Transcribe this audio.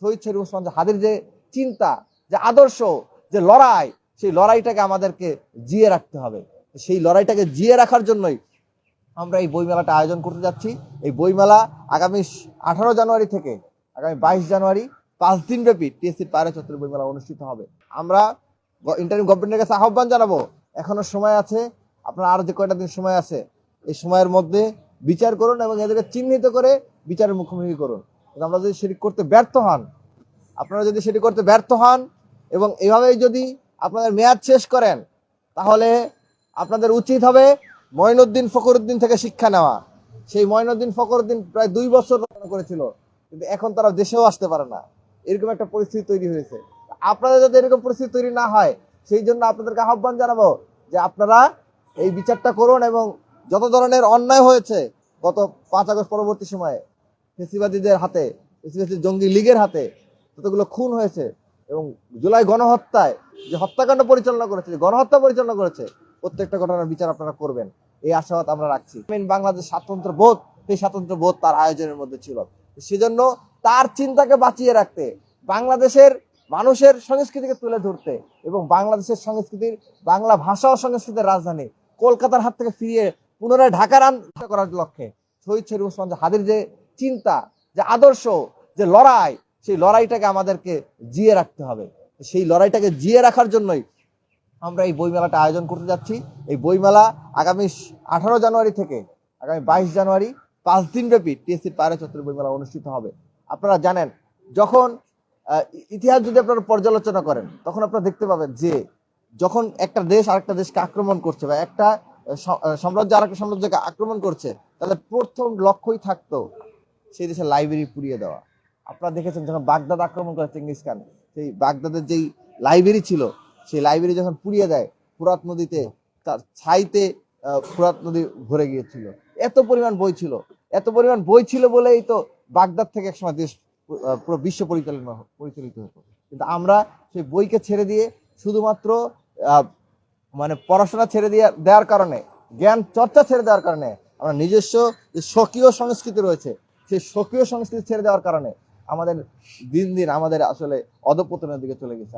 শহীদ শরীফ ওসমান হাদির যে চিন্তা, যে আদর্শ, যে লড়াই, সেই লড়াইটাকে আমাদেরকে জিয়ে রাখতে হবে। সেই লড়াইটাকে জিয়ে রাখার জন্যই আমরা এই বইমেলাটা আয়োজন করতে যাচ্ছি। এই বইমেলা আগামী 18 জানুয়ারি থেকে আগামী 22 জানুয়ারি 5 দিন ব্যাপী টিএসসির পায়রা চত্বরে বইমেলা অনুষ্ঠিত হবে। আমরা ইন্টারিম গভর্নমেন্টের কাছে আহ্বান জানাবো, এখনো সময় আছে, আপনার আর যে কয়টা দিন সময় আছে, এই সময়ের মধ্যে বিচার করুন এবং এদেরকে চিহ্নিত করে বিচারের মুখোমুখি করুন। কিন্তু আমরা যদি সেটি করতে ব্যর্থ হন, আপনারা যদি সেটি করতে ব্যর্থ হন এবং এভাবেই যদি আপনাদের মেয়াদ শেষ করেন, তাহলে আপনাদের উচিত হবে মঈনুদ্দিন ফখরুদ্দিন থেকে শিক্ষা নেওয়া। সেই মঈনুদ্দিন ফখরুদ্দিন প্রায় 2 বছর রচনা করেছিল, কিন্তু এখন তারা দেশেও আসতে পারে না। এরকম একটা পরিস্থিতি তৈরি হয়েছে। আপনাদের যাতে এরকম পরিস্থিতি তৈরি না হয়, সেই জন্য আপনাদেরকে আহ্বান জানাবো যে আপনারা এই বিচারটা করুন এবং যত ধরনের অন্যায় হয়েছে গত 5 আগস্ট পরবর্তী সময়ে ফেসিবাদীদের হাতে, ফেসিবাদী জঙ্গি লীগের হাতে যতগুলো খুন হয়েছে এবং জুলাই গণহত্যায় যে হত্যাকাণ্ড পরিচালনা করেছে, যে গণহত্যা পরিচালনা করেছে, প্রত্যেকটা ঘটনার বিচার আপনারা করবেন, এই আশাবাদ আমরা রাখছি। বাংলাদেশ স্বাতন্ত্র্য বোধ, সেই স্বাতন্ত্র্য বোধ তার আয়োজনের মধ্যে ছিল। সেজন্য তার চিন্তাকে বাঁচিয়ে রাখতে, বাংলাদেশের মানুষের সংস্কৃতিকে তুলে ধরতে এবং বাংলাদেশের সংস্কৃতির, বাংলা ভাষা ও সংস্কৃতির রাজধানী কলকাতার হাত থেকে ফিরিয়ে পুনরায় ঢাকার আনতে করার লক্ষ্যে শহীদ শরীফ ওসমান হাদির যে চিন্তা, যে আদর্শ, যে লড়াই, সেই লড়াইটাকে আমাদেরকে জিয়ে রাখতে হবে। সেই লড়াইটাকে জিয়ে রাখার জন্যই আমরা এই বইমেলাটা আয়োজন করতে যাচ্ছি। এই বইমেলা আগামী 18 জানুয়ারি থেকে আগামী 22 জানুয়ারি 5 দিন ব্যাপী টিএসসির পায়রা চত্বরে বইমেলা অনুষ্ঠিত হবে। আপনারা জানেন, যখন ইতিহাস যদি আপনারা পর্যালোচনা করেন, তখন আপনারা দেখতে পাবেন যে যখন একটা দেশ আরেকটা দেশকে আক্রমণ করছে বা একটা সাম্রাজ্য আরেকটা সাম্রাজ্যকে আক্রমণ করছে, তাহলে প্রথম লক্ষ্যই থাকতো সেই দেশের লাইব্রেরি পুড়িয়ে দেওয়া। আপনারা দেখেছেন যখন বাগদাদ আক্রমণ করে চেঙ্গিস খান, সেই বাগদাদের যেই লাইব্রেরি ছিল, সেই লাইব্রেরি যখন পুড়িয়ে দেয়, ফুরাত নদীতে তার ছাইতে ফুরাত নদী ভরে গিয়েছিল। এত পরিমাণ বই ছিল, এত পরিমাণ বই ছিল বলেই তো বাগদাদ থেকে একসময় দেশ পুরো বিশ্ব পরিচালিত হতো। কিন্তু আমরা সেই বইকে ছেড়ে দিয়ে শুধুমাত্র মানে পড়াশোনা ছেড়ে দেওয়ার কারণে, জ্ঞান চর্চা ছেড়ে দেওয়ার কারণে, আমরা নিজস্ব যে স্বকীয় সংস্কৃতি রয়েছে, সেই স্বকীয় সংস্কৃতি ছেড়ে দেওয়ার কারণে আমাদের দিন দিন আমাদের আসলে অধঃপতনের দিকে চলে গেছে।